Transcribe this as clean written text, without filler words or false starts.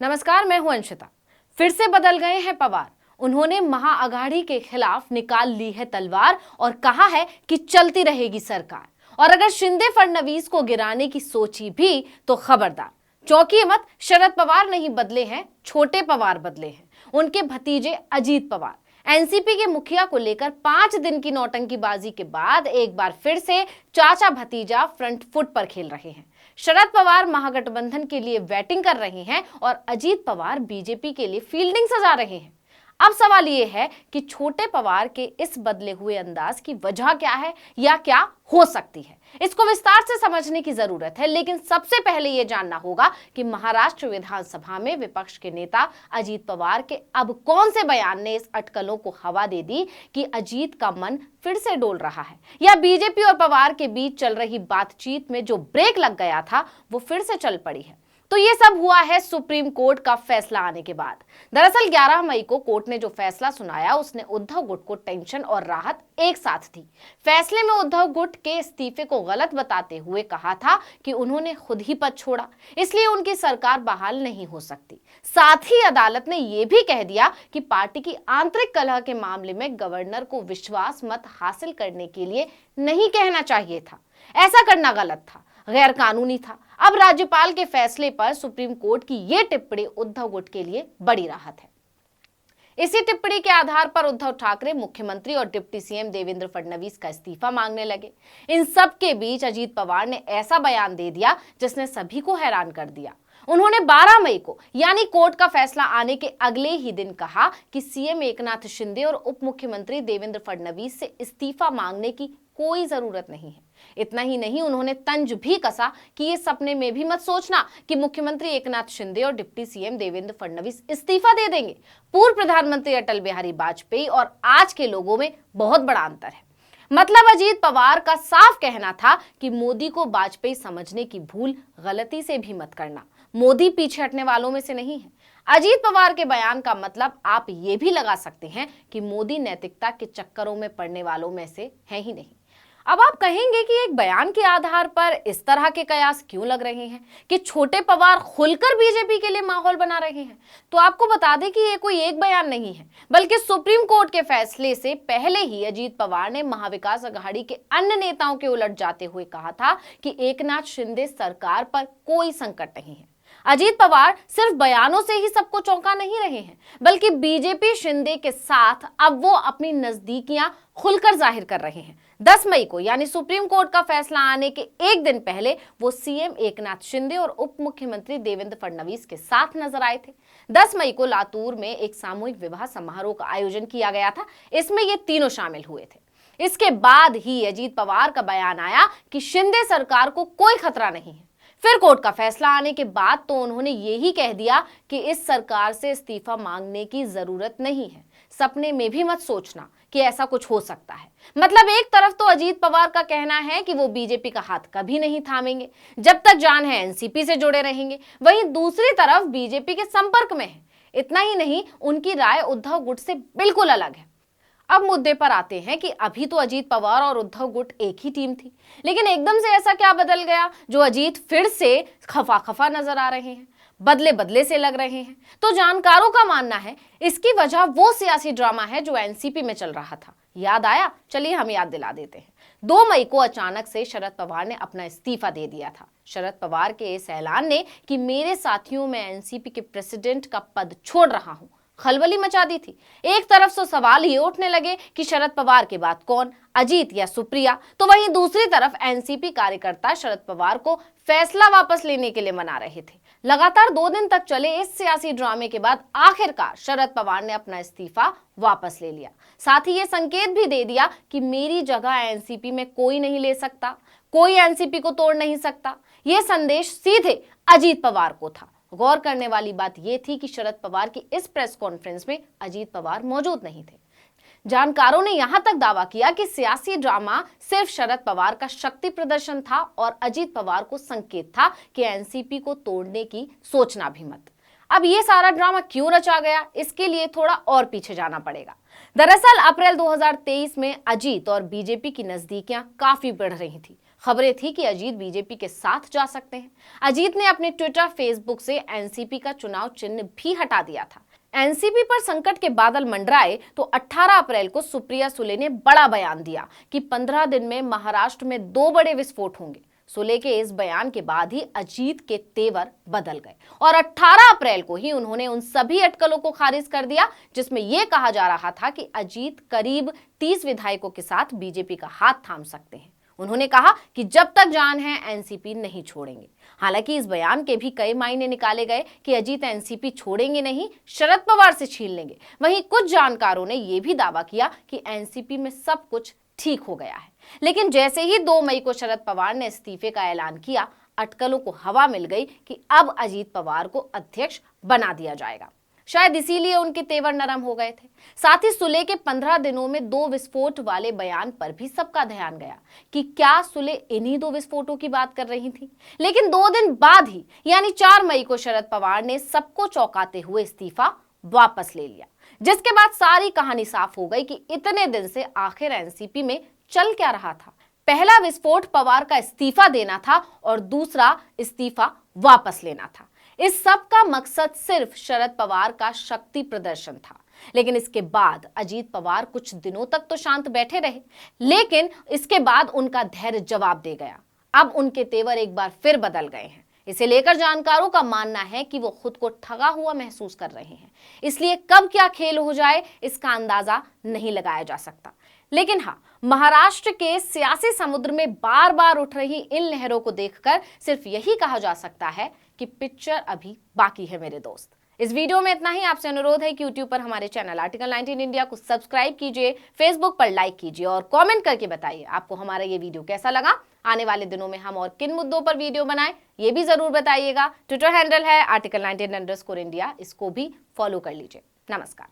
नमस्कार, मैं हूं अंशिता। फिर से बदल गए हैं पवार। उन्होंने महाअघाड़ी के खिलाफ निकाल ली है तलवार और कहा है कि चलती रहेगी सरकार। और अगर शिंदे फडणवीस को गिराने की सोची भी तो खबरदार। चौंकिए मत, शरद पवार नहीं बदले हैं, छोटे पवार बदले हैं। उनके भतीजे अजीत पवार एनसीपी के मुखिया को लेकर 5 दिन की नौटंकीबाजी के बाद एक बार फिर से चाचा भतीजा फ्रंट फुट पर खेल रहे हैं। शरद पवार महागठबंधन के लिए बैटिंग कर रहे हैं और अजीत पवार बीजेपी के लिए फील्डिंग सजा रहे हैं। अब सवाल ये है कि छोटे पवार के इस बदले हुए अंदाज की वजह क्या है या क्या हो सकती है। इसको विस्तार से समझने की जरूरत है, लेकिन सबसे पहले यह जानना होगा कि महाराष्ट्र विधानसभा में विपक्ष के नेता अजीत पवार के अब कौन से बयान ने इस अटकलों को हवा दे दी कि अजीत का मन फिर से डोल रहा है, या बीजेपी और पवार के बीच चल रही बातचीत में जो ब्रेक लग गया था वो फिर से चल पड़ी है। तो ये सब हुआ है सुप्रीम कोर्ट का फैसला आने के बाद। दरअसल 11 मई को कोर्ट ने जो फैसला सुनाया उसने उद्धव गुट को टेंशन और राहत एक साथ दी। फैसले में उद्धव गुट के इस्तीफे को गलत बताते हुए कहा था कि उन्होंने खुद ही पद छोड़ा, इसलिए उनकी सरकार बहाल नहीं हो सकती। साथ ही अदालत ने यह भी कह दिया कि पार्टी की आंतरिक कलह के मामले में गवर्नर को विश्वास मत हासिल करने के लिए नहीं कहना चाहिए था। ऐसा करना गलत था, गैर कानूनी था। अब राज्यपाल के फैसले पर सुप्रीम कोर्ट की यह टिप्पणी उद्धव गुट के लिए बड़ी राहत है। इसी टिप्पणी के आधार पर उद्धव ठाकरे मुख्यमंत्री और डिप्टी सीएम देवेंद्र फडणवीस का इस्तीफा मांगने लगे। इन सब के बीच अजीत पवार ने ऐसा बयान दे दिया जिसने सभी को हैरान कर दिया। उन्होंने 12 मई को यानी कोर्ट का फैसला आने के अगले ही दिन कहा कि सीएम एकनाथ शिंदे और उप मुख्यमंत्री देवेंद्र फडणवीस से इस्तीफा मांगने की कोई जरूरत नहीं है। इतना ही नहीं, उन्होंने तंज भी कसा कि ये सपने में भी मत सोचना कि मुख्यमंत्री एकनाथ शिंदे और डिप्टी सीएम देवेंद्र फडणवीस इस्तीफा दे देंगे। पूर्व प्रधानमंत्री अटल बिहारी वाजपेयी और आज के लोगों में बहुत बड़ा अंतर है। मतलब अजीत पवार का साफ कहना था कि मोदी को वाजपेयी समझने की भूल गलती से भी मत करना। मोदी पीछे हटने वालों में से नहीं है। अजीत पवार के बयान का मतलब आप ये भी लगा सकते हैं कि मोदी नैतिकता के चक्करों में पड़ने वालों में से है ही नहीं। अब आप कहेंगे कि एक बयान के आधार पर इस तरह के कयास क्यों लग रहे हैं कि छोटे पवार खुलकर बीजेपी के लिए माहौल बना रहे हैं। तो आपको बता दें कि ये कोई एक बयान नहीं है, बल्कि सुप्रीम कोर्ट के फैसले से पहले ही अजीत पवार ने महाविकास अघाड़ी के अन्य नेताओं के उलट जाते हुए कहा था कि एकनाथ शिंदे सरकार पर कोई संकट नहीं है। अजीत पवार सिर्फ बयानों से ही सबको चौंका नहीं रहे हैं, बल्कि बीजेपी शिंदे के साथ अब वो अपनी नजदीकियां खुलकर जाहिर कर रहे हैं। 10 मई को यानी सुप्रीम कोर्ट का फैसला आने के एक दिन पहले वो सीएम एकनाथ शिंदे और उप मुख्यमंत्री देवेंद्र फडणवीस के साथ नजर आए थे। 10 मई को लातूर में एक सामूहिक विवाह समारोह का आयोजन किया गया था। इसमें ये तीनों शामिल हुए थे। इसके बाद ही अजीत पवार का बयान आया कि शिंदे सरकार को कोई खतरा नहीं है। फिर कोर्ट का फैसला आने के बाद तो उन्होंने यही कह दिया कि इस सरकार से इस्तीफा मांगने की जरूरत नहीं है। सपने में भी मत सोचना कि ऐसा कुछ हो सकता है। मतलब एक तरफ तो अजीत पवार का कहना है कि वो बीजेपी का हाथ कभी नहीं थामेंगे, जब तक जान है एनसीपी से जुड़े रहेंगे, वहीं दूसरी तरफ बीजेपी के संपर्क में है। इतना ही नहीं, उनकी राय उद्धव गुट से बिल्कुल अलग है। अब मुद्दे पर आते हैं कि अभी तो अजीत पवार और उद्धव गुट एक ही टीम थी, लेकिन एकदम से ऐसा क्या बदल गया जो अजीत फिर से खफा खफा नजर आ रहे हैं, बदले बदले से लग रहे हैं। तो जानकारों का मानना है इसकी वजह वो सियासी ड्रामा है जो एनसीपी में चल रहा था। याद आया? चलिए हम याद दिला देते हैं। 2 मई को अचानक से शरद पवार ने अपना इस्तीफा दे दिया था। शरद पवार के इस ऐलान ने कि मेरे साथियों में एनसीपी के प्रेसिडेंट का पद छोड़ रहा हूं, खलबली मचा दी थी। एक तरफ तो सवाल ये उठने लगे कि शरद पवार के बाद कौन, अजीत या सुप्रिया, तो वहीं दूसरी तरफ एनसीपी कार्यकर्ता शरद पवार को फैसला वापस लेने के लिए मना रहे थे। लगातार 2 दिन तक चले इस सियासी ड्रामे के बाद आखिरकार शरद पवार ने अपना इस्तीफा वापस ले लिया। साथ ही ये संकेत भी दे दिया कि मेरी जगह एनसीपी में कोई नहीं ले सकता, कोई एनसीपी को तोड़ नहीं सकता। यह संदेश सीधे अजीत पवार को था। गौर करने वाली बात यह थी कि शरद पवार की इस प्रेस कॉन्फ्रेंस में अजीत पवार मौजूद नहीं थे। जानकारों ने यहां तक दावा किया कि सियासी ड्रामा सिर्फ शरद पवार का शक्ति प्रदर्शन था और अजीत पवार को संकेत था कि एनसीपी को तोड़ने की सोचना भी मत। अब ये सारा ड्रामा क्यों रचा गया, इसके लिए थोड़ा और पीछे जाना पड़ेगा। दरअसल अप्रैल 2023 में अजीत और बीजेपी की नजदीकियां काफी बढ़ रही थी। खबरें थी कि अजीत बीजेपी के साथ जा सकते हैं। अजीत ने अपने ट्विटर, फेसबुक से एनसीपी का चुनाव चिन्ह भी हटा दिया था। एनसीपी पर संकट के बादल मंडराए तो 18 अप्रैल को सुप्रिया सुले ने बड़ा बयान दिया कि 15 दिन में महाराष्ट्र में 2 बड़े विस्फोट होंगे। सुले के इस बयान के बाद ही अजीत के तेवर बदल गए और 18 अप्रैल को ही उन्होंने उन सभी अटकलों को खारिज कर दिया जिसमें यह कहा जा रहा था कि अजीत करीब 30 विधायकों के साथ बीजेपी का हाथ थाम सकते हैं। उन्होंने कहा कि जब तक जान है एनसीपी नहीं छोड़ेंगे। हालांकि इस बयान के भी कई मायने निकाले गए कि अजीत एनसीपी छोड़ेंगे नहीं, शरद पवार से छीन लेंगे। वहीं कुछ जानकारों ने यह भी दावा किया कि एनसीपी में सब कुछ ठीक हो गया है। लेकिन जैसे ही 2 मई को शरद पवार ने इस्तीफे का ऐलान किया, अटकलों को हवा मिल गई कि अब अजीत पवार को अध्यक्ष बना दिया जाएगा। शायद इसीलिए उनके तेवर नरम हो गए थे। साथ ही सुले के 15 दिनों में 2 विस्फोट वाले बयान पर भी सबका ध्यान गया कि क्या सुले इन्हीं 2 विस्फोटों की बात कर रही थी। लेकिन 2 दिन बाद ही यानी 4 मई को शरद पवार ने सबको चौंकाते हुए इस्तीफा वापस ले लिया, जिसके बाद सारी कहानी साफ हो गई कि इतने दिन से आखिर एनसीपी में चल क्या रहा था। पहला विस्फोट पवार का इस्तीफा देना था और दूसरा इस्तीफा वापस लेना था। इस सब का मकसद सिर्फ शरद पवार का शक्ति प्रदर्शन था। लेकिन इसके बाद अजीत पवार कुछ दिनों तक तो शांत बैठे रहे, लेकिन इसके बाद उनका धैर्य जवाब दे गया। अब उनके तेवर एक बार फिर बदल गए हैं। इसे लेकर जानकारों का मानना है कि वो खुद को ठगा हुआ महसूस कर रहे हैं, इसलिए कब क्या खेल हो जाए इसका अंदाजा नहीं लगाया जा सकता। लेकिन हाँ, महाराष्ट्र के सियासी समुद्र में बार बार उठ रही इन लहरों को देखकर सिर्फ यही कहा जा सकता है कि पिक्चर अभी बाकी है मेरे दोस्त। इस वीडियो में इतना ही। आपसे अनुरोध है कि यूट्यूब पर हमारे चैनल आर्टिकल 19 इंडिया को सब्सक्राइब कीजिए, फेसबुक पर लाइक कीजिए और कमेंट करके बताइए आपको हमारा ये वीडियो कैसा लगा। आने वाले दिनों में हम और किन मुद्दों पर वीडियो बनाएं ये भी जरूर बताइएगा। ट्विटर हैंडल है article19_India, इसको भी फॉलो कर लीजिए। नमस्कार।